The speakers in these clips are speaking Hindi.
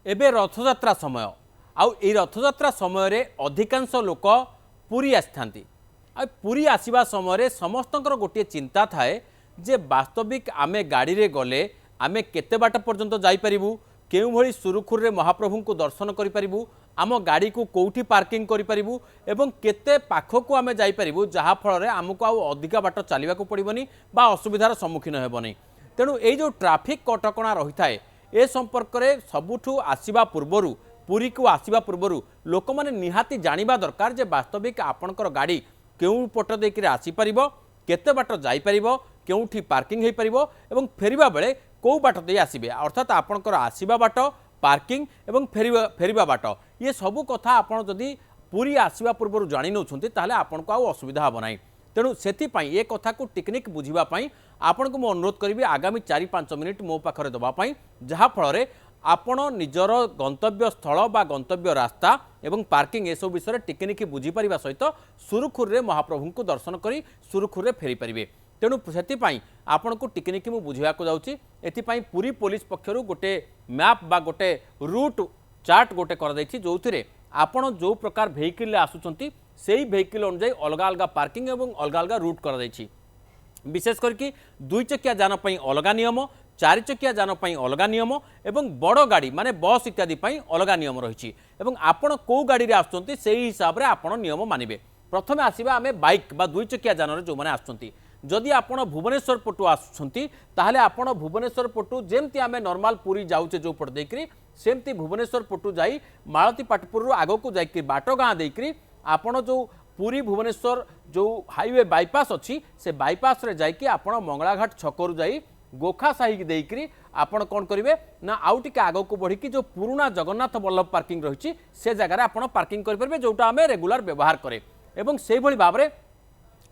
एबे रथयात्रा समय आउ ए रथयात्रा समय रे अधिकांश लोक पुरी आस्थांती आ पुरी आसीबा समय समस्तंकर गोटे चिंता थाए जे वास्तविक आमे गाड़ी रे गले आमे केते बाट पर्यंत जाई परिबु केउ भली सुरुखुर रे महाप्रभु को दर्शन करि परिबु आम गाड़ी को कोठी पार्किंग करि परिबु एवं केते पाखो को आमे जाई परिबु जहा फल रे हमको आउ अधिका बाट चलिबा को पड़िबनी बा असुविधार सम्मुखीन हेबनी। तेणु ए जो ट्रैफिक कटकणा रही थाए ए संपर्क में सबुठू आसवा पूर्वर पुरी को आसवा पूर्वर लोक मैंने निहाती जानिबा दरकार जे वास्तविक आपणकर गाड़ी केउ पट देकर आसीपर केते बाट जाईपर केउठी पार्किंग हो पार और फेरिबा बेले कौ बाट दे आसबे अर्थात आपणकर आसवा बाट पार्किंग एवं फेरिबा बाट ये सबू कथा आपड़ जदि पुरी आसवा पूर्वर जाणी नौ ताहले आपन को आउ असुविधा हम ना। तेणु से ये कथा को टेक्निक बुझापी आपण को मु अनुरोध करी आगामी 4-5 मिनिट मो पाखरे दवापाई जहाँफल आपण निजर गंतव्य स्थल बा गंतव्य रास्ता एवं पार्किंग ए सब विषय टेक्निक बुझीपर सहित सुरुखुर में महाप्रभु को दर्शन कर सुरुखुर फेरी पारे। तेणु से आपण को टेक्निक मु बुझा जाऊँगी एपाई पुरी पुलिस पक्षर गोटे मैप बा गोटे रूट चार्ट गोटे कर जो थे आपण जो प्रकार भेहिकल आसुंच से ही भेहिकल अनुजाई अलग अलग पार्किंग और अलग अलग रूट कर विशेष करके 2 चकिया जान अलग नियम 4 चकिया जान अलग नियम एवं बड़ गाड़ी माने बस इत्यादि अलग नियम रही आपण कौ गाड़ी रे आसुंच से हिसाब से आपण नियम मानिबे। प्रथमे आसीबा आमे बाइक बा 2 चकिया जान जो मैंने आसुंच जदि आपण भुवनेश्वर पटु आसुंच ताहले आपण भुवनेश्वर पटु जेमती आमे नॉर्मल पुरी जाउचे जो पट देकरी सेमती भुवनेश्वर पटु जाई मालती पाटपुर आगो को जाई बाट गाँ देकरी आपण जो पुरी भुवनेश्वर जो हाईवे बाईपास अच्छी से बाईपास रे जाइए आपण मंगलाघाट छकरू जाई गोखा साही देकरी आपण कौन करेंगे ना आउ टिके आग को बढ़ी जो पुराना जगन्नाथ वल्लभ पार्किंग रही से जगार आप पार्किंग करेंगे जोटा आम रेगुलर व्यवहार करे एवं से भली भाव में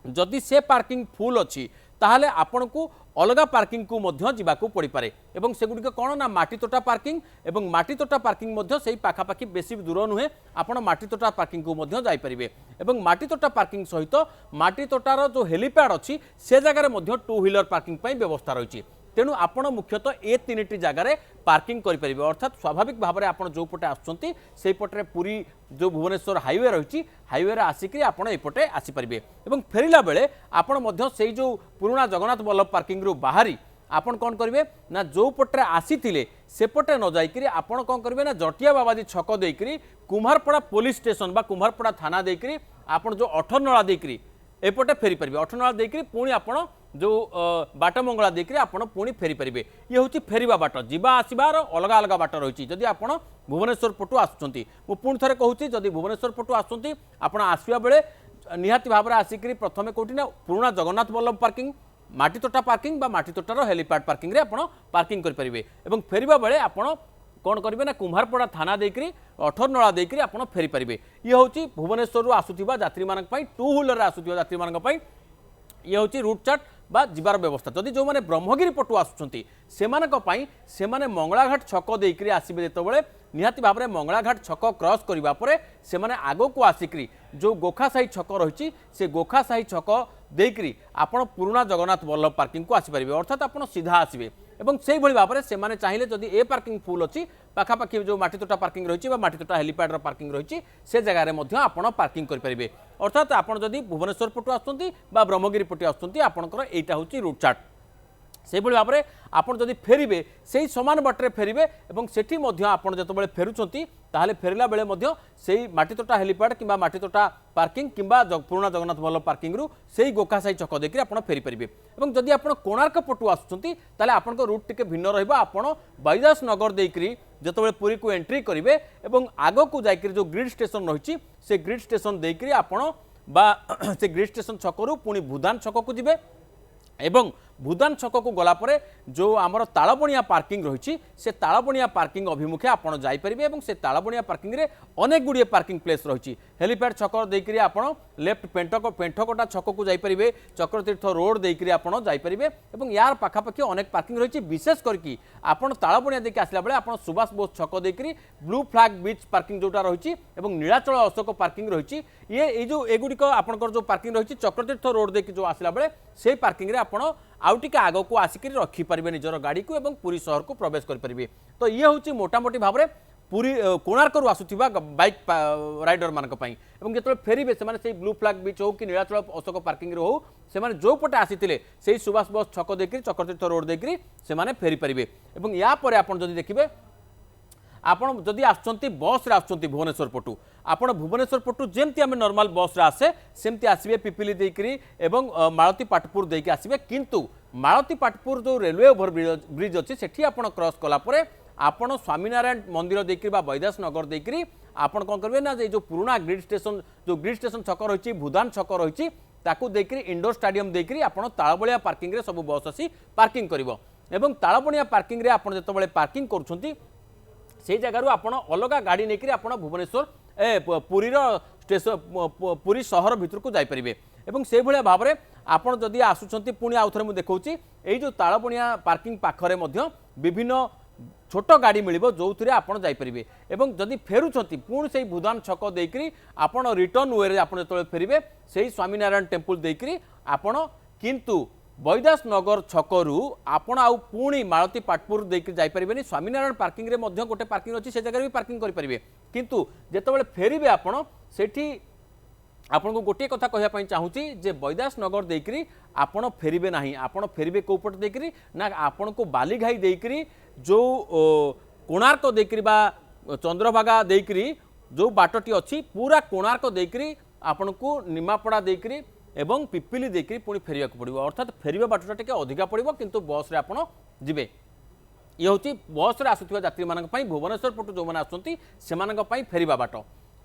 जदि से पार्किंग फुल अच्छी ताहले आपण को अलग पार्किंग को मध्य जीवाकू पड़ी पारे एवं सेगुड़िक कौन ना माटी तोटा पार्किंग एवं माटी तोटा पार्किंग मध्य से पाखापाखि बेसी दूर नुहे आपण माटी तोटा पार्किंग को मध्य जाई परिबे एवं माटी तोटा पार्किंग सहित माटी तोटार जो हेलीपैड अच्छी से जगार मध्य 2 व्हीलर पार्किंग पई व्यवस्था रही। तेणु आपण मुख्यतः ए 3टी जगार पार्किंग करेंगे अर्थात स्वाभाविक भाव में आपड़ जो पटे आसुँच से पटे पूरी जो भुवनेश्वर हाईवे रही हाईवे आसिक आपड़ एपटे आसीपारे और फेरला बेले आपण से जो पुराना जगन्नाथ वल्लभ पार्किंग रु बाहरी आपण कौन करेंगे ना जो पटे आसी सेपटे न जाइक आपण कौन करेंगे ना जटिया बाबाजी छक देकरी कुम्हारपड़ा पुलिस स्टेशन बा कुम्हारपड़ा थाना देकरी आपण जो अठरनला देकरी एपटे फेरी पारे अठरनला देकरी पुणी आपण जो बाट मंगला देकरी आपण पुणी फेरी पारे ये हूँ फेरवा बाट जीवा आसबार अलग अलग बाट रही जदि आपण भुवनेश्वर पटु आसुँच पुणी थे कहूँ जदि भुवनेश्वर पटु आसुँच आपण आसवा बेले निहाती भाव में आसिक प्रथम कौटी ना पुराना जगन्नाथ वल्लभ पार्किंग माटी तोटा पार्किंग बा माटी तोटार हेलीपैड पार्किंग रे आपण पार्किंग करेंगे और फेरवा बेले आपण कौन करेंगे ना कुम्हारपड़ा थाना देकरी अठरनला देकरी आपण फेरी पारे ये हूँ भुवनेश्वर आसुवा यात्री मान 2 व्हीलर आसुवा यात्री मान ये हूँ रूट चार्ट बा जीवार व्यवस्था जदि जो मैंने ब्रह्मगिरी पटु आसुँच से मंगलाघाट छक देकरी आसबे जो निहाती भाव में मंगलाघाट छक क्रॉस करने पर से आग को आसिक जो गोखा साही छक रही से गोखा साही छक देकरी आपण पुराना जगन्नाथ वल्लभ पार्किंग को आसीपारे अर्थात आप सीधा आसबे और से भाव में से चाहिए जदि ए पार्किंग फुल अच्छी पाखापाखि जो माटी तोटा पार्किंग रही माटी तोटा हेलीपैड पार्किंग रही से जगार आपण पार्किंग करेंगे अर्थात आपड़ जदि भुवनेश्वर पटु आसुँच ब्रह्मगिरी पटु आसुँच आपंकर यहाँ हूँ रूट चार्ट से भाव में आपड़ जदि फेरबे से ही सामान बाटर फेरबे और सेठी आपड़ जो फेरुंट ताहले फेरला बेले से माटी तोटा हेलीपैड कि माटी तोटा पार्किंग कि पुराना जगन्नाथ वल्लभ पार्किंग रु से गोखा साही छक देकर आप फेरी पारे और जदि आप कोणार्क पटु आसुँच ताहले आपन रूट टिके भिन्न रहिबा आपण बैदास नगर देकरी जो पुरी को एंट्री करेंगे और आग को जाकर जो ग्रिड स्टेशन रही से ग्रिड स्टेशन देकरी आपण बा से ग्रिड स्टेशन छकरू पुणी भूदान छक को जिबे एवं भूदान छक को गलापर जो आमर तालबणिया पार्किंग रही से तालबणिया पार्किंग अभिमुखे आपड़ जापर से तालबणिया पार्किंग रे अनेक गुड़िए पार्किंग प्लेस रही हेलीपैड छक देकर आप लेफ्ट पेंठकटा छक को जापर चक्रतीर्थ रोड देकर आप जापर और यार पाखापाखि अनेक पार्किंग रही विशेष करके आपड़ तालबणिया देखिए आसला बेले आप सुभाष बोस छक देकर ब्लू फ्लैग बीच पार्किंग जोटा रही और नीलाचल अशोक पार्किंग रही ये जो एगुड़िक आपंकर जो पार्किंग रही चक्रतीर्थ रोड देखिए जो आसला बेले से पार्किंग रे आपड़ आउ टिके आग को आसिक रखिपारे निजर गाड़ी को एवं पुरी सहर को प्रवेश करेंगे। तो ये हूँ मोटामोटी भाव में पुरी कोणार्क आसुवा बाइक राइडर मान जो फेरबे से ब्लू फ्लैग बीच हो कि नीलाचल अशोक पार्किंग हो से जो पटे आसी से सुभाष बोस छक देकर चक्रतीर्थ रोड देकर से फेरी पारे या आप देखिए आपण जदि आसुँच बस आसुँच भुवनेश्वर पटू आपण भुवनेश्वर पटू जमती आम नॉर्मल बस आसे सेमती आसबे पिपिली देकरी एवं मालती पाटपुर देके आसबे किंतु मालती पाटपुर जो रेलवे ओभर ब्रिज अच्छी सेठी आपण क्रॉस कलापर आपण स्वामीनारायण मंदिर देकरी बा बैदास नगर देकरी आपण कौन करेंगे ना जो पुराना ग्रिड स्टेशन छक रही भूदान छक रही ताकू देकरी इंडोर स्टाडियम देकरी आपण तालबलिया पार्किंग रे सब बस आसी पार्किंग करिवो एवं तालबलिया पार्किंग रे आपण जतबेले पार्किंग करूछंती से जगह आपण अलग गाड़ी नहीं आप भुवनेश्वर पुरी स्टेशन पुरी सहर भितर को जापरेंगे और से भाया भाव में आपड़ जदि आसुँच पुणी आउ थे मुझे देखा यही जो तालबणिया पार्किंग पाखरे विभिन्न छोट गाड़ी मिल जो थे आपड़ जापरेंगे और जदि फेरुंट पुणी से भूदान छक देकर आपड़ रिटर्न वे आप जो फेरबे से स्वामीनारायण टेम्पल देकर आपड़ किंतु बैदास नगर छकरू आपण आउ पुणी मालती पाटपुर देकर जापरें स्वामीनारायण पार्किंग रे मध्य गोटे पार्किंग अच्छी से जगह भी पार्किंग करेंगे किंतु जितेबाला फेरबे आपण सेठी आपन को गोटे कथा कहवाई चाहूँगी जे बैदास नगर देकर आपण फेरबे ना आपण फेरबे कौ पट देकर ना आपण को बालीघाई देकर जो कोणार्क देकर बा चंद्रभागा देकर जो बाटटी अच्छी पूरा कोणार्क देकर आपण को निमापड़ा देकर एवं पिपिली देकर पुणी फेरिया पड़ो अर्थात फेरवा बाटटा टे अधिका पड़ो किंतु बस रे आपण जिबे ये हूँ बस रे आसुवा यात्री मानक पई भुवनेश्वर पटु जो मैंने आसुँच से फेरवा बाट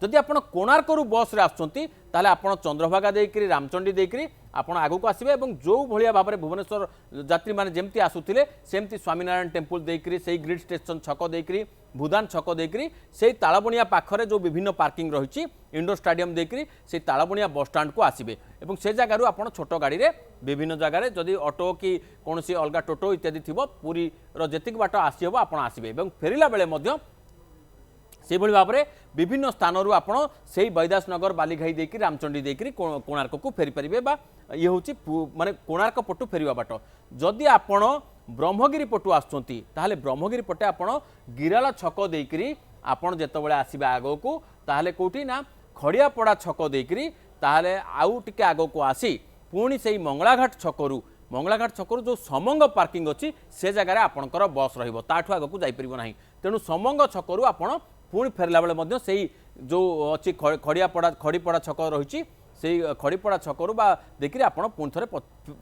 जदि आप कोणार्करू बस रे आसुँच ताले आपण चंद्रभागा देकर रामचंडी देकर आपण आगु को आसबे एवं जो भलिया भाव में भुवनेश्वर यात्री माने जेमती आसुथिले सेमती स्वामीनारायण टेम्पल देकर से ग्रिड स्टेशन छक देकर भूदान छक देकर से तालबणिया पाखरे जो विभिन्न पार्किंग रही इंडोर स्टाडियम देकर से तालबणिया बस स्टाण्ड को आसबे और से जगार आप छोट गाड़ी रे विभिन्न जगार जदि ऑटो कि कौन अलग टोटो इत्यादि थी पुरी जेतिक बाट आसी हम आप आसबे और फेरला बेले से भाव में विभिन्न स्थान आपड़ से बैदास नगर बालीघाई देकर रामचंडी देकर कोणार्क को फेरी पारे ये हूँ माने कोणार्क पटु फेरवा बाट जदि आपण ब्रह्मगिरी पटु आसुँच ताहले ब्रह्मगिरी पटे आपण गिराला छक देकर आपण जेतबेले आसीबे आगो को ताहले कोठी ना खड़ियापड़ा छक देकर ताहले आउ टिके आगो को आसी पुणी से मंगलाघाट छकरू जो समंग पार्किंग अच्छी से जगह आपणकर बस रठू आगक जापर ना तेणु समंग छकरू आपण पुणी फेरला बेले से जो अच्छी खड़ीपड़ा छक रही से खड़ीपड़ा छकरू बा देखिए आप पुणी थे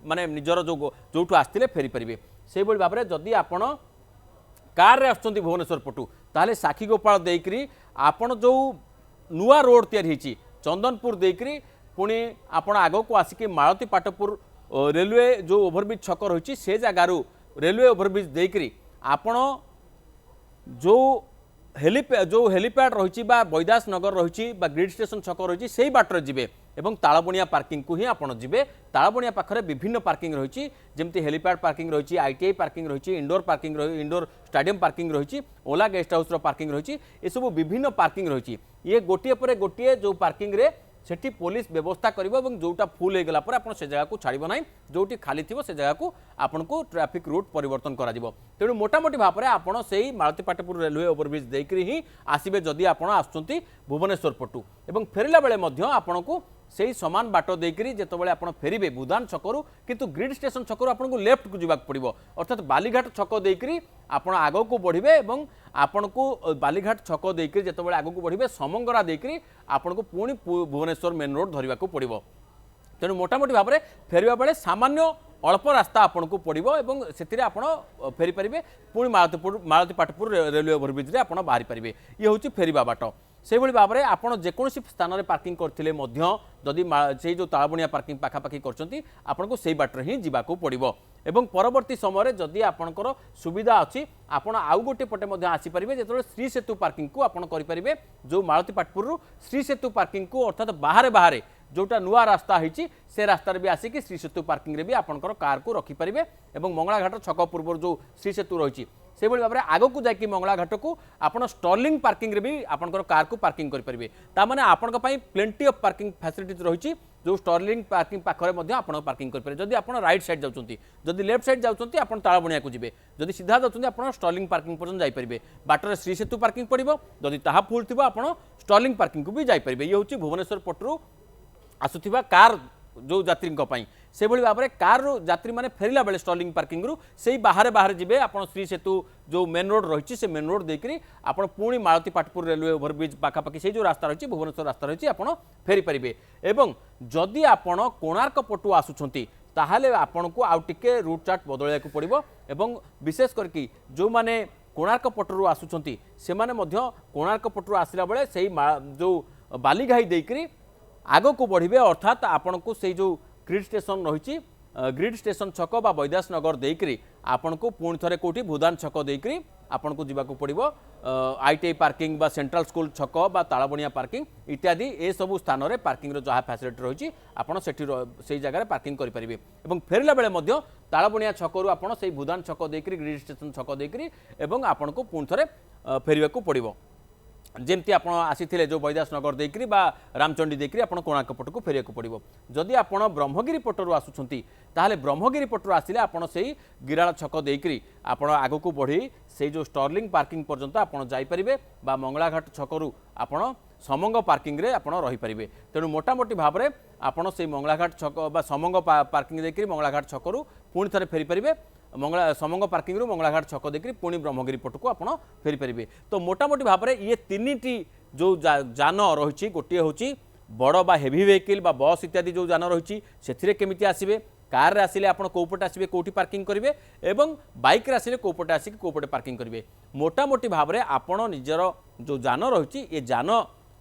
माने निजर जो आसते फेरी पारे से भाव में जदि आपण कार आसुँच भुवनेश्वर पटू ताहले साखीगोपाल देकर आपण जो नुआ रोड तैयारी चंदनपुर देकर पुणी आपण आग को आसिक मालती पाटपुर रेलवे जो ओभरब्रिज छक रही से जगार रेलवे ओभरब्रिज देकर आपण जो हेलीपैड रही बैदास नगर रही ग्रिड स्टेशन छक रही से बाटर जी एवं तालबणिया पार्किंग को ही आपड़ जी तालबणिया पाखरे विभिन्न पार्किंग रही जमती हेलीपैड पार्किंग रही आईटीआई पार्किंग रही इंडोर स्टाडियम पार्किंग रही ओला गेस्ट हाउस पार्किंग रही ये सब विभिन्न पार्किंग रही ये गोटे पर गोटे जो पार्किंग रे सेठी पुलिस व्यवस्था करिवो एवं जोटा फुल हो गला पर आपण से जगह को छाड़िबो नाही जोटी खाली थिबो से जगह को आपण को ट्रैफिक रूट परिवर्तन करा दिबो तेणु मोटामोटी भाव में आपण सेही मालती पाटपुर रेलवे ओवरब्रिज देकर ही आसीबे जदि आपण आसुचंती भुवनेश्वर पटू एवं फेरला बेले मध्य आपण को से समान बाट देकर जितेबाला आप फेरबे भूदान छकरू किंतु ग्रिड स्टेशन छकरू आपको लेफ्ट को जावाक पड़ो अर्थात बालीघाट छक देकर आप आग को बढ़े और आपण को बालीघाट छक देकर जितेबाला आग को बढ़े समंगरा देकर आपन को पुणी भुवनेश्वर मेन रोड धरने को पड़ो तेणु मोटामोटी भाव में फेरवा बेले सामान्य अल्प रास्ता आपन को पड़ो और से आप फेरी पारे पुणी मालती पाटपुर रेलवे ओभरब्रिज आप बाहरी पारे ये हूँ फेरवा बाट से भाव में आपड़ जेकोसी स्थान में पार्किंग करते जदि से जो तालबणिया पार्किंग पाखापाखि कर से बाटर ही जावाक पड़ो एवं परवर्ती समय जदि आपणकर सुविधा अच्छी आपड़ आउ गोटे पटे आसीपारे जो श्री सेतु पार्किंग को आप करेंगे जो मालती पाटपुर श्री सेतु पार्किंग को अर्थात बाहर बाहर जोटा नुआ रास्ता होती से रास्तार भी आसिक श्री सेतु पार्किंग रे भी आपणकर कार को रखिपारे और मंगलाघाट छक पूर्व जो श्री सेतु रही से भाव में आग को जाकि मंगला घाट को आप स्टॉलिंग पार्किंग रे भी आपंकर कार को पार्किंग करेंगे ताने आपण प्लेंटी ऑफ पार्किंग फैसिलिटीज रही जो स्टॉलिंग पार्किंग पाखे आप पार्किंग करेंगे जदि आप राइट साइड जाऊँगी जदि लेफ्ट साइड जाऊँगी आप तालबणिया को जी जदि सीधा जाऊँगी आप स्टॉलिंग पार्किंग पर्यटन जापरेंगे बाटर श्री सेतु पार्किंग पड़ो जदि ता फुल थी आप स्टॉलिंग पार्किंग को भी जापरेंगे ये हूँ भुवनेश्वर पटरू आसुवा कार जो यात्री से भाव में कार यात्री मैंने फेरला बेले स्टॉलिंग पार्किंग रु से बाहर बाहर जी आप श्री सेतु जो मेन रोड रही से मेन रोड देकर आप पुणी मालती पाटपुर रेलवे ओभरब्रिज पाखापाखि से जो रास्ता रही भुवनेश्वर रास्ता रही आप फेरी पारे एवं जदि आपण कोणार्क पटु आसुंच ताहले आपण को आउ टिके रूट चार्ट बदलैया पड़ो एवं विशेष करके जो माने कोणार्क पटु आसुंच से कोणार्क पटु आसला बेले से जो बालीघाई देकर आग को बढ़े अर्थात आपण को से जो ग्रिड स्टेशन रही ग्रिड स्टेशन छक बा बैदास नगर देकर आपण को पुणी थे कौटी भूदान छक देकर आपण को जीवाक पड़ो आईटीआई पार्किंग बा सेंट्रल स्कूल छक बा तालबणिया पार्किंग इत्यादि ए सबु स्थान में पार्किंग जहाँ फैसिलिटी रही आपड़ से जगह पार्किंग करेंगे और फेरला बेले तालबणिया छकरू आपड़ से भूदान छक देकर ग्रिड स्टेशन छक देकर आपण को पुणी थे फेरवा पड़ो जमती आप आसी जो बैदास नगर देकर बा रामचंडी देकर आप कोणार्क पट को फेरिया पड़ो जदि आप ब्रह्मगिरी पटरू आसुंच ताहले ब्रह्मगिरी पटरू आसिले आपड़ से गिराल छक देकर आप आग को बढ़ी से जो स्टॉर्लिंग पार्किंग पर्यंत आप जापरेंगे बा मंगलाघाट छकरू आप समंग पार्किंग रे आप रहीपर तेणु मोटामोटी भाव में आपड़ से मंगलाघाट छक बा समंग पार्किंग देकर मंगलाघाट छकरू पुणी थे फेरी पारे मंगला समंग पार्किंग रु मंगलाघाट छक देकर पुणी ब्रह्मगिरी पट को आप फेरी पारे तो मोटामोटी भाव में ये तीन जो जान रही गोटे हूँ बड़ बा हेवी व्हीकल बा बस इत्यादि जो जान रही से केमी आसवे कार रे आसिले आपण कोपटे आसवे कोठी पार्किंग करेंगे एवं बाइक रे आसिले कोपटे आसिक कोपटे पार्किंग करेंगे मोटामोटी भाव में आपण निजर जो जान रही ये जान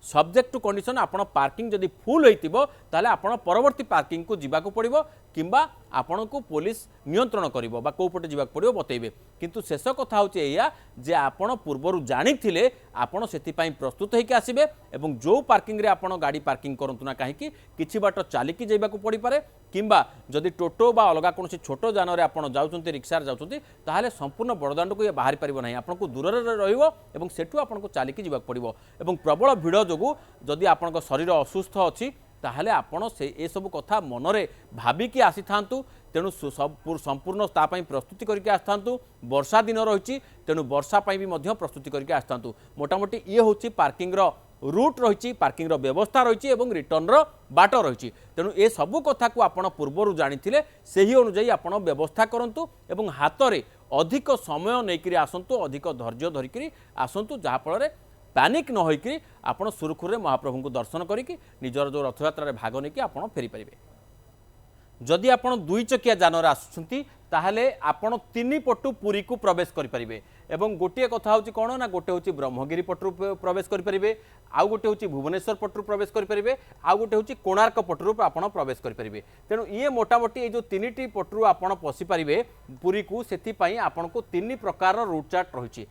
सब्जेक्ट टू कंडीशन आपण पार्किंग जदि फुल होइतिबो ताले आपण परवर्ती पार्किंग को जीवा को पड़िबो किंबा आपण को पुलिस नियंत्रण करिवो बा कोपटे जीवा को पड़िबो बतैबे किंतु शेष कथा होचे एया जे आपण पूर्वरु जानि थिले आपण सेति पई प्रस्तुत होइके आसीबे एवं जो पार्किंग रे आपण गाड़ी पार्किंग करंतु ना काहेकि किछि बाट चालिकी जाइबा को पड़ी पारे किंबा जदि टोटो बा अलगा कोनोसी छोटो जान रे आपण जाउचंती रिक्शा रे जाउचंती ताहाले संपूर्ण बड़दांड को ये बाहर परिबो नाही आपण को दूर रे रहिबो एवं सेठु आपण को चालिकी जीवा पड़िबो एवं प्रबल भीड़ जोगु जदि आपण शरीर असुस्थ अछि ताहले आपण से ए सब कथा मनरे भाबिकी आसी थांतु तेणु संपूर्ण तापाई प्रस्तुति करके आसथांतु वर्षा दिन रही तेणु वर्षा भी मध्य प्रस्तुति करके आसथांतु मोटामोटी ये हूँ पार्किंग रूट रही पार्किंग व्यवस्था रही और रिटर्न बाट रही तेणु ए सबू कथा को आपण पूर्वर जानी से ही अनुजाई आपण व्यवस्था करूँ और हाथ में अधिक समय नहीं आसतु अधिक धैर्य धरिकी आसतु जहाँफल पैनिक न होइकि आपण सुरखुरे महाप्रभु को दर्शन करिकि निजर जो रथयात्रा भाग नहीं आप फेरी पारे जदि आप दुई चकिया जानवर आसुंच ताहले आपण तीन पटु पुरी को प्रवेश करेंगे एवं गोटे कथा हूँ कौन ना गोटे हूँ ब्रह्मगिरी पटु प्रवेश करेंगे आउ गोटे हूँ भुवनेश्वर पटु प्रवेश करेंगे आउ गोटे हूँ कोणार्क पटु आप प्रवेश करेंगे तेणु ये मोटामोटी ये जो तीन पटु आप पशिपारे पुरी को से आपन को तीन प्रकार रूट चार्ट रही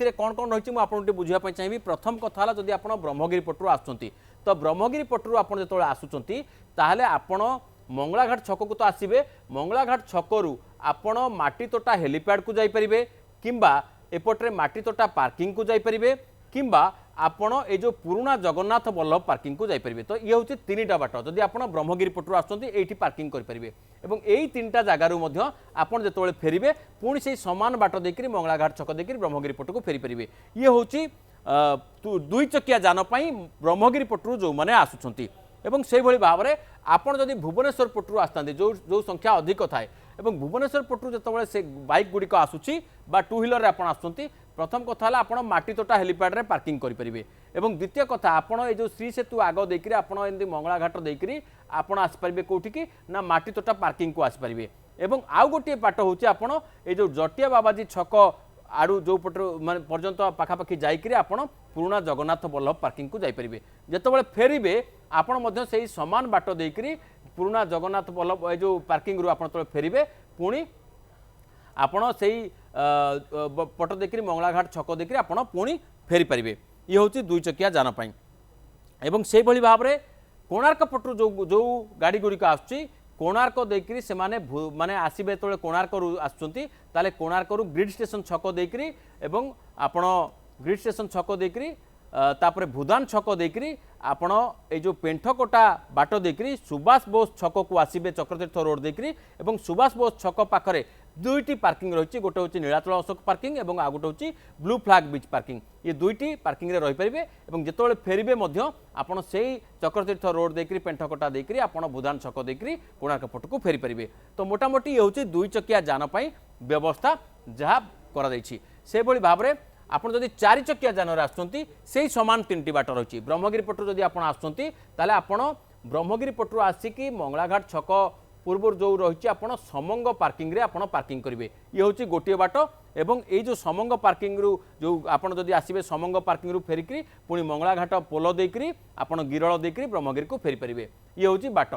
है कौन कौन रही मुझे बुझापी चाहिए प्रथम कथा जदि आप ब्रह्मगिरी पटु आसुँच तो ब्रह्मगिरी पटु आप जो आसुँच ताहले आपण मंगलाघाट छक को तो आसबे मंगलाघाट छकरू आपण माटी तोटा हेलीपैड को जापरेंगे किंबा एपटे माटी तोटा पार्किंग को जापरेंगे किंबा आपण ए जो पुराना जगन्नाथ वल्लभ पार्किंग को जापरेंगे तो ये हूँ तीन टा बाट जदि आप ब्रह्मगिरी पटु आसुँच पार्किंग करेंगे और यही तीन टा जगार आपड़ जो फेरबे पुणी से सामान बाट देकर मंगलाघाट छक देकर ब्रह्मगिरी पटु को फेरी पारे ये हूँ दुई चकिया जान ब्रह्मगिरी पटु जो मैंने आसुँच एवं से भली भाव में आपड़ जदि भुवनेश्वर पटु आसता जो जो संख्या अधिक थाए एवं भुवनेश्वर पटु जो से बाइक गुड़िक आसूसी टू व्हीलर आप आसुँच प्रथम कथा आप माटी तोटा हेलीपैड रे पार्किंग करेंगे एवं द्वितीय कथा आपड़ ये जो श्री सेतु आग देकर आपड़ी मंगलाघाट देकर आप आसपारे कौटिकी ना माटी तोटा पार्किंग को आसपारे एवं आउ गोटे बाट हूँ आपड़ ये जो जटिया बाबाजी छक आड़ू जो पट माने पर्यंत पाखापाखि जाइए आप पुराना जगन्नाथ वल्लभ पार्किंग को जापरेंगे जितेबाला फेरबे आपण से समान बाट देकर पुराना जगन्नाथ वल्लभ जो पार्किंग आप फेरबे पुणी आपण से पट देकर मंगलाघाट छक देकर आप पुणी फेरी पारे ये हूँ दुई चकिया जान पाई एवं से भली भाव में कोणार्क पटु जो जो गाड़ी गुड़िक आसुची कोणार्क देकरी से माने आसबे जो कोणार्क आसुँच ताले कोणार्क ग्रिड स्टेशन छक देकरी एवं आपण ग्रिड स्टेशन छक देकरी तापर भूदान छक देकरी आपण जो पेंठकोटा बाट देकरी सुभाष बोस छक को आसबे चक्रतीर्थ रोड देकरी एवं सुभाष बोस छक पाखरे दुईटी पार्किंग रही गोटे हूँ नीलाचल अशोक पार्किंग और आउ गोटे हूँ ब्लू फ्लैग बीच पार्किंग ये दुईटी पार्किंग रही पारे और जिते फेरबे आपड़ से चक्रतीर्थ रोड देकरी पेंठकोटा देकरी आपड़ भूदान छक देकरी कोणार्क पट को फेरी पारे तो मोटामोटी ये हूँ दुई चकिया जान व्यवस्था जहाँ से भाव में आपड़ जदि चारि चकिया जान आसुँच से सामान 3टी बाट रही ब्रह्मगिरी पटू जदि आप आसुँच ताले आपण ब्रह्मगिरी पटू आसिकी मंगलाघाट छक पूर्व जो रही आपड़ समंग पार्किंग रे आपड़ पार्किंग करेंगे ये हूँ गोटे बाट एवं ये जो समंग पार्किंग रु जो आपड़ जदि आसबे समंग पार्किंग रु फेरिकी पुणी मंगलाघाट पोल देकरी आपड़ गिरल देकरी ब्रह्मगिरी को फेरी पारे ये हूँ बाट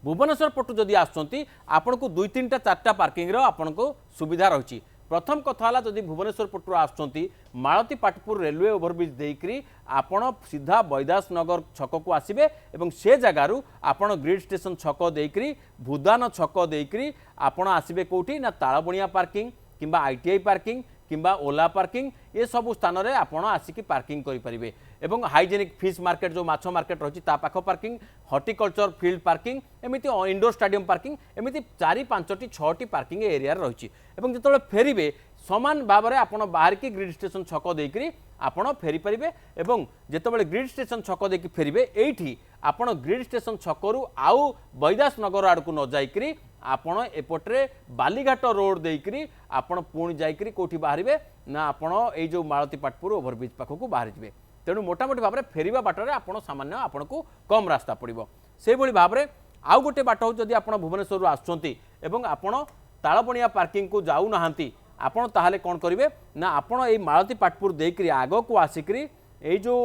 भुवनेश्वर पटू जदि आसुँच आपन को 2-3टा 4टा पार्किंग आपन को सुविधा रही प्रथम कथा है जदि भुवनेश्वर पटू आसुँच मालती पाटपुर रेलवे ओभरब्रिज देकरी आपण सीधा बैदास नगर छक को आसबे एवं से जगार आपण ग्रिड स्टेशन छक देकरी भूदान छक देकरी आपण आसबे कोठी ना तालबणिया पार्किंग किंबा आईटीआई पार्किंग किंबा ओला पार्किंग ये सब स्थान में आपड़ आसिक पार्किंग करेंगे एवं हाइजेनिक फिश मार्केट जो माछ मार्केट रही पाख पार्किंग हॉर्टिकल्चर फील्ड पार्किंग एमती इंडोर स्टाडियम पार्किंग एमती 4-5टी 6टी पार्किंग एरिया रही जो फेरबे समान भाव में आपड़ बाहर की ग्रिड स्टेशन छक देकरी आपड़ फेरी पारे और जितेबाला ग्रिड स्टेशन छक देकी फेरबे ये आपड़ ग्रिड स्टेशन छकरू आउ बैदास नगर आड़ को न जाइकरी आपण एपटे बालीघाट रोड देकरी आपण पुणी जाइकरी कोठी बाहरिबे ना आपण ए जो मालती पाटपुर ओभरब्रिज पाखक बाहर जाए तेणु मोटामोटी भाव में फेरवा बाटर आपण सामान्य आपण को कम रास्ता पड़ो से भाव में आउ गोटे बाट हो जदि आपण भुवनेश्वर आसुँच एवं आपण तालबणिया पार्किंग को जाऊ नहांती आपण ताहले कौन करेंगे ना आपण ए मालती पाटपुर देकरी आग को आसिकरी ए जो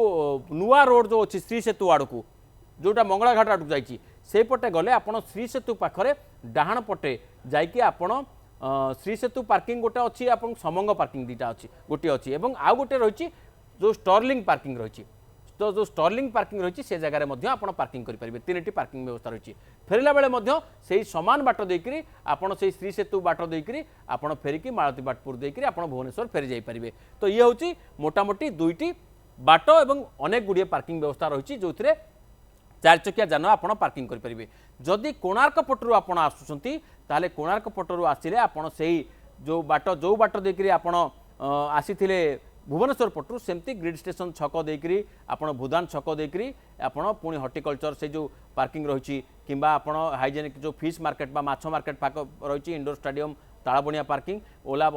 नुआ रोड जो अच्छी श्री सेतु आड़ को जोटा मंगलाघाट आड़ को से पटे गले आपण श्री सेतु पाखरे डाहाण पटे जाइए आपण श्री सेतु पार्किंग गोटे अच्छी आप समंग पार्किंग दुटा अच्छी गोटे अच्छी और आउ गोटे रही जो स्टर्लिंग पार्किंग रही तो जो स्टर्लिंग पार्किंग रही से जगह में आप पार्किंग करेंगे 3टी पार्किंग व्यवस्था रही फेरला बेले से सामान बाट देकरी आपड़ से श्री सेतु बाट देकरी आपड़ फेरिकी मालती पाटपुर देकरी आपड़ भुवनेश्वर फेरी जाइए तो ये हूँ मोटामोटी 2टी बाट और अनेक गुड़िए पार्किंग व्यवस्था रही जो 4 चकिया जान आपड़ पार्किंग करेंगे जदि कोणार्क पटरू आपड़ आसुँच ताले कोणार्क पटरू आसिले आपड़ से जो बाट देकरी आपड़ आसी भुवनेश्वर पटरू सेमती ग्रिड स्टेशन छक देकरी आपड़ भूदान छक देकरी आपड़ पुणी हॉर्टिकल्चर से जो पार्किंग रही किंबा आपड़ हाइजेनिक जो फिश मार्केट बा माछ मार्केट पाक रही इंडोर स्टाडियम तालबणिया पार्किंग ओला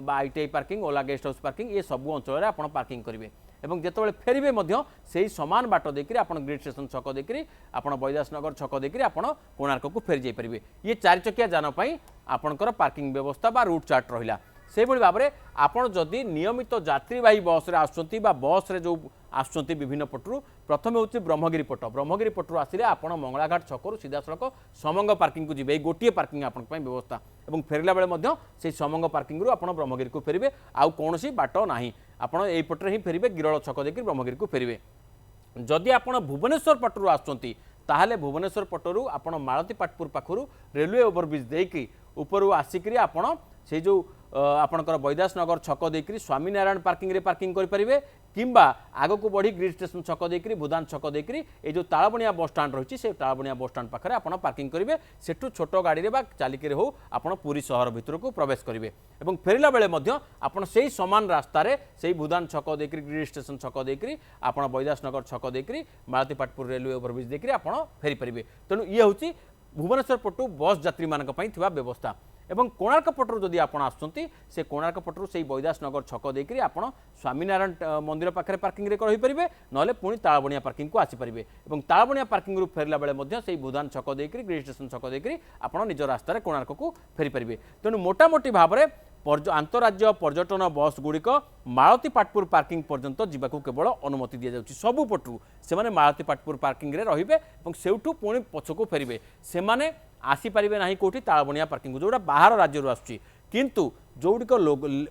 आईटीआई पार्किंग ओला गेस्ट हाउस पार्किंग ये सब अंचल में आपड़ पार्किंग करेंगे एवं जिते फेरबे से सामान बाट देकरी आपड़ ग्रिड स्टेशन छक देकरी आपड़ बैदास नगर छक देकरी आपड़ कोणार्क को फेरी जाइए ये 4 चकिया जान आपणकर पार्किंग व्यवस्था बा रूट चार्ट रहा से भाव में आपड़ जदि नियमित यात्रीवाही बस रे आसुँच बस रे जो आसुँच विभिन्न पटरू प्रथम हूँ ब्रह्मगिरी पटरू आसिले आपड़ मंगलाघाट छकरू सीधा सड़क समंग पार्किंग को जी गोटे पार्किंग आपण व्यवस्था और फेरला बेले से समंग पार्किंग रू आपड़ ब्रह्मगिरी को फेरबे आउ कौन बाट ना आपड़ यहीपटे ही फेरबे गिरल छक देकर ब्रह्मगिरी को फेरबे जदि आपड़ भुवनेश्वर पटरू आसुँच ताहले भुवनेश्वर पटरू आपड़ मालती पाटपुर पाखु रेलवे ओभरब्रिज देकी ऊपर आसिक आपड़ से जो आपणकर बैदास नगर छक देकरी स्वामीनारायण पार्किंग रे पार्किंग करेंगे किंबा आग को बढ़ी ग्रिड स्टेशन छक देकरी भूदान छक देकरी ये जो तालबणिया बस स्टाण्ड रही से तालबणिया बस स्टाण्ड पाखे आपड़ पार्किंग करेंगे सेठू छोट गाड़ी में चालिक हो आपड़ पुरी सहर भितर को प्रवेश करेंगे और फेरला बेले आपड़ से सामान रास्तार से भूदान छक देकरी ग्रिड स्टेशन छक देकरी आपड़ बैदास नगर छक देकरी मालती पाटपुर रेलवे ओभरब्रिज देकरी आपड़ फेरी पारे तेणु ये हूँ भुवनेश्वर पटू बस यात्री मान व्यवस्था एवं कोणार्क पटरू जदि आप आसुँच से कोणार्क पटरू से बैदास नगर छक देकरी आपड़ स्वामीनारायण मंदिर पाखे पार्किंग रहीपर ना पुणी तालबणिया पार्किंग को आसीपारे और तालबणिया पार्किंग रू फेरला बेले से भूदान छक देकरी ग्रिड स्टेशन छक देकरी आपड़ निज रास्तार कोणार्क को फेरी पारे तेणु मोटामोटी भाव में आंतराज्य पर्यटन बस गुड़िक मालती पाटपुर पार्किंग पर्यंत जावाक केवल अनुमति दि जाउछि सबु पटरू से मालती पाटपुर पार्किंग रे रहिबे और सेउठू पुणी पछकू फेरिबे से आसीपारे ना कौटी तालबणिया पार्किंग जोड़ा बाहर राज्य आसुच्ची किंतु जोड़िक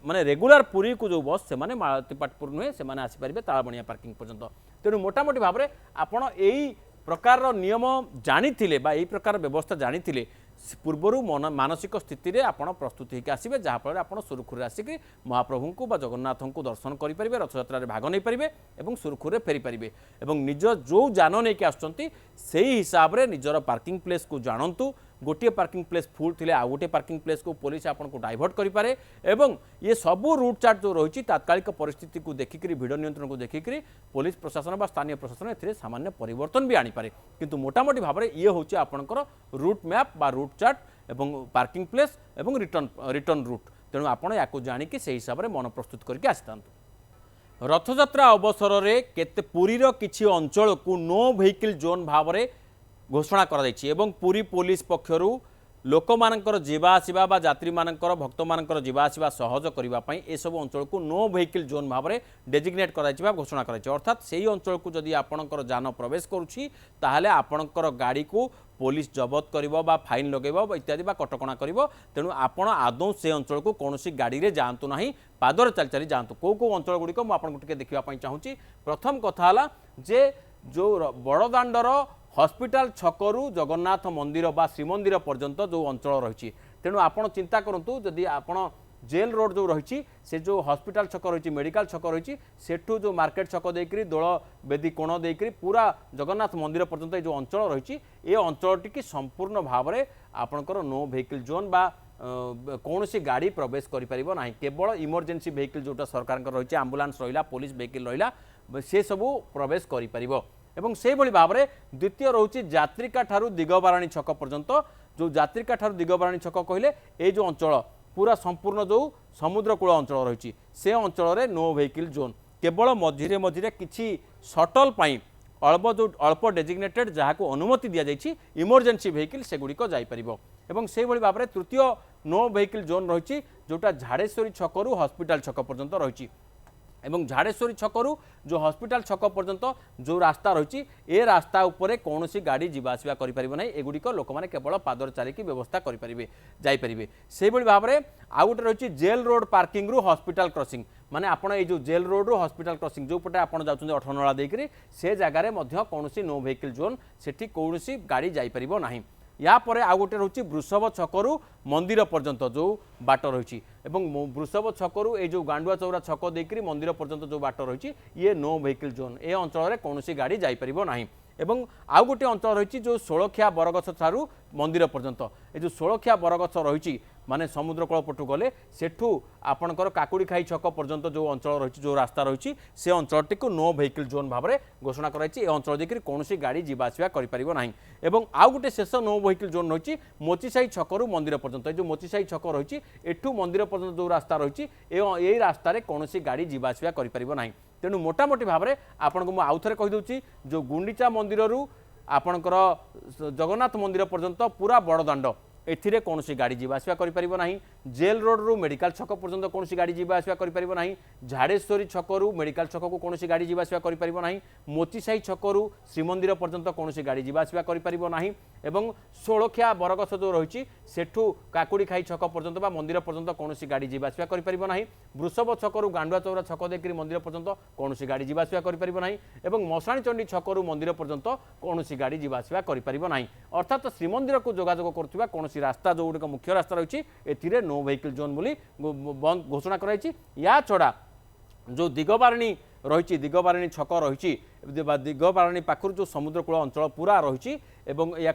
माने रेगुलर पुरी को जो बस से मालती पाटपुर नुहे से आसीपारे तालबणिया पार्किंग पर्यंत तेणु मोटामोटी भाव में आपड़ यही प्रकार नियम जानी बा यही प्रकार व्यवस्था जानी पूर्वर मानसिक स्थिति रे आपण प्रस्तुत होकर आसवे जहाँफल आप सुरखुरी आसिक महाप्रभु को जगन्नाथ को दर्शन करेंगे रथयात्रा भाग नहीं पारे और सुरखुरी फेरी पारे और निज जो जान नहीं आसुँच से हिसाब से निजर पार्किंग प्लेस को जानतु गोटे पार्किंग प्लेस फुल थे आउ गोटे पार्किंग प्लेस को पुलिस आपको डाइवर्ट करें एवं ये सबू रूट चार्ट जो रही तात्कालिक परिस्थिति को देखिक भिड़ नियंत्रण को देखिक पुलिस प्रशासन व स्थानीय प्रशासन ए सामान्य परिवर्तन भी आनीपे किंतु मोटामोटी भाव में ये हूँ आपंकर रूट मैप बा रूट चार्ट एवं पार्किंग प्लेस एवं रिटर्न रूट तेणु आपड़ या जाणिकी से हिसाब से मन प्रस्तुत करके आसता रथयात्रा अवसर में पुरीर किछि अंचल को नो व्हीकल जोन भाव में घोषणा कर पुरी पुलिस पक्षरु लोक मानकर जीवा आसिबा बा यात्री मानकर भक्त मानकर जीवा आसिबा सहज करने ये सब अंचल को नो व्हीकल जोन भाव में डेजिग्नेट कर घोषणा कर अर्थात से ही अंचल को जदि आपणकर जान प्रवेश करुच्ची ताहले आपणकर गाड़ी को पुलिस जबत करिवो बा फाइन लगेबो इत्यादि बा कटकणा करिवो तेणु आपण आदौ से अंचल को कौन गाड़ी रे जातु ना पादर चली चली जातु कौ अंचल गुड़िक मुझे देखा चाहूँगी प्रथम कथा जे जो बड़दाण्डर हॉस्पिटल छकरू जगन्नाथ मंदिर बा श्रीमंदिर पर्यंत जो अंचल रही तेणु आपण चिंता करूँ जदि आपण जेल रोड जो रही से जो हॉस्पिटल छक रही मेडिकल छक रही सेठू जो मार्केट छक देकरी दोल बेदी कोण देकरी पूरा जगन्नाथ मंदिर पर्यंत जो अंचल रही ये अंचल टी संपूर्ण भाव में आपणकर नो व्हीकल जोन बा कौन सी गाड़ी प्रवेश करें केवल इमरजेंसी व्हीकल जोटा सरकार रही आंबुलांस रहा पुलिस व्हीकल रहा से सबू प्रवेश कर एवं से भली भाव में द्वितीय रोचे यात्रिका ठारू दिगबाराणी छक पर्यंत जो यात्रिका ठारू दिगबाराणी छक कहले ये जो अंचल पूरा संपूर्ण जो समुद्रकूल अंचल रही से अंचल में नो व्हीकल जोन केवल मझिरे मझिरे किछि शटल पाई अल्प डेजिग्नेटेड जहाँ को अनुमति दि जाइए इमरजेंसी व्हीकल सेगुड़िक जापर एवं से भली भाव में तृतीय नो व्हीकल जोन रही जोटा झाड़ेश्वरी छकरू हॉस्पिटल छक पर्यंत रही एवं झाड़ेश्वरी छकरू जो हॉस्पिटल छक पर्यंत जो रास्ता रही ए रास्ता उपरे कौन सी गाड़ी जीवासवा करें एगुड़िक लोक मैंने केवल पादर चलिकी व्यवस्था करेंगे जापरेंगे से भाव में आउ गोटे रही जेल रोड पार्किंग रु हॉस्पिटल क्रॉसिंग माने आपण ये जो जेल रोड रु हॉस्पिटल क्रॉसिंग जो पटे आपण जाउछन अठनला देकरी से जगार कौन सी नो व्हीकल जोन सेठी कौन सी गाड़ी जापर ना या परे आउ गोटे रही वृषभ छकरू मंदिर पर्यंत जो बाट रही वृषभ छकरू ये जो गांडुआ चौरा छक देकरी मंदिर पर्यंत जो बाट रही ये नो व्हीकल जोन ए अंचल में कौन सी गाड़ी जापर ना एवं आउ गोटे अंचल रही जो षोलखिया बरगछ ठारू मंदिर पर्यंत ये जो षोलखिया बरगछ रही माने समुद्रकूल पटू गले सेठू आपणकर काकुड़ी खाई छक पर्यंत जो अंचल रही जो रास्ता रही से अंचलटी को नो व्हीकल जोन भाव में घोषणा कराई अंचल देखिए कौन सी गाड़ी जीवासवा करें एवं आउ गोटे शेष नो व्हीकल जोन रही मोचीसाही छकरू मंदिर पर्यंत जो मोचीसाही छक रही एठू मंदिर पर्यंत जो रास्ता रही यही रास्तार कौन सी गाड़ी जीवासवा करें ना तेणु मोटामोटी भाव में आपको मुझे आउ थे कहीदे जो गुंडीचा मंदिर आपणकर जगन्नाथ मंदिर पर्यंत पूरा बड़दाण्ड एथिरे कौन सी गाड़ी जीवासवा करें जेल रोड रु मेडिकल छक पर्यंत कौन सी गाड़ी जीवासवा करें ना झाड़ेश्वरी छकरू मेडिकल छक को कौन सी गाड़ी जीवासवा करें ना मोचीसाही छकरू श्रीमंदिर पर्यंत कौन सी गाड़ी जीवासवा करें ना एवं षोलखिया बरगछ जो रही सेठू काकुड़ी खाई छक पर्यंत मंदिर पर्यंत कौन सी गाड़ी जीवासवा करें ना वृषभ छकरू गांडुआ चौरा छक देकरी मंदिर पर्यंत कौन सी गाड़ी जीवासवा करें ना मशाणी चंडी छकरू मंदिर पर्यंत कौन सी गाड़ी जीवासवा करें ना अर्थात श्रीमंदिर को जोगाजोग करुवा कौन रास्ता जो गुड़िक मुख्य रास्ता रही है नो व्हीकल जोन बोली घोषणा कराई या छड़ा जो दिगबारिणी रही दिगबारिणी छक रही दिगबारिणी पाखर जो समुद्रकूल अंचल पूरा रही या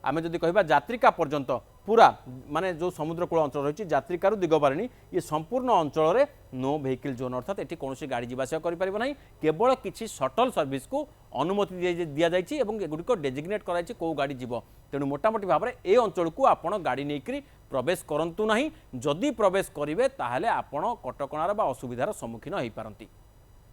आम जदि कह यात्रिका पर्यंत पूरा माने जो समुद्रकूल अंचल रही यात्रिकार दिगबारिणी ये संपूर्ण अंचल में नो व्हीकल जोन अर्थात ये कौन सी गाड़ी जीवासवा करें केवल किसी शटल सर्विस को अनुमति दि जाइए एगुड़िक डेजिग्नेट कराई कौ गाड़ी जीव तेणु मोटामोटी भाव में ये अंचल को आपण गाड़ी नहीं प्रवेश करंतु नहीं जदि प्रवेश करेंगे ताहले आपण कटकणार बा असुविधार सम्मुखीन हो पारंती।